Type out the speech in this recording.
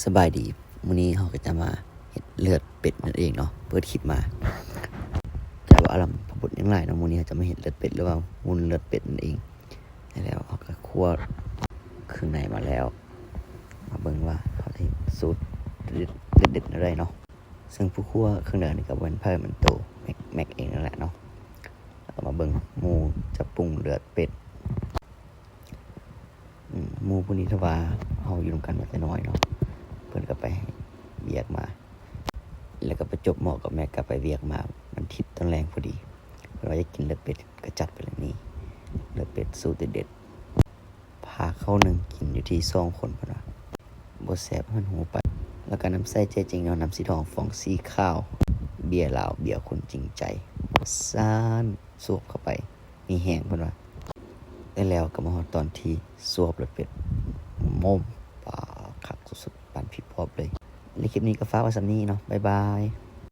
สบายดีมื้อนี้เราก็จะมาเฮ็ดเลือดเป็ดนั่นเองเนาะเปิดคลิปมาจะว่าอลัมพบุตรยังหลายเนาะมื้อนี้เราจะมาเฮ็ดเลือดเป็ดหรือว่าวุ้นเลือดเป็ดนั่นเองแล้วเราก็คั่วเครื่องในมาแล้วมาเบิ่งว่าเขาได้สูตรเด็ดๆอะไรเนาะซึ่งผู้คั่วเครื่องในนี่ก็เป็นไผมันโตแม็กเองนั่นแหละเนาะแล้วก็มาเบิ่งหมูจะปรุงเลือดเป็ดหมูพวกนี้ถ้าว่าเฮาอยู่นำกันมาแต่น้อยเนาะเพิ่นก็ไปเวียกมาแล้วก็ไปจบหมอกับแม่ก็ไปเวียกมามันทิศตอนแรงพอดีเพิ่นว่าจะกินเลือดเป็ดก็จัดไปเลยนี่เลือดเป็ดสูตรเด็ดๆพาเข้านึงกินอยู่ที่2คนเพิ่นว่าบ่แซ่บมันหูไปแล้วก็น้ำใส่ใจจริงเนาะน้ำสีทองฟองสีขาวเบียร์ลาวเบียร์คนจริงใจซ่านสวบเข้าไปมีแห้งเพิ่นว่าแล้วก็มาฮอดตอนที่สวบเลือดเป็ดมมปาคักสุดๆปานผิดพอบเลยในคลิปนี้ก็ฝากไว้สำนี้เนาะบ๊ายบาย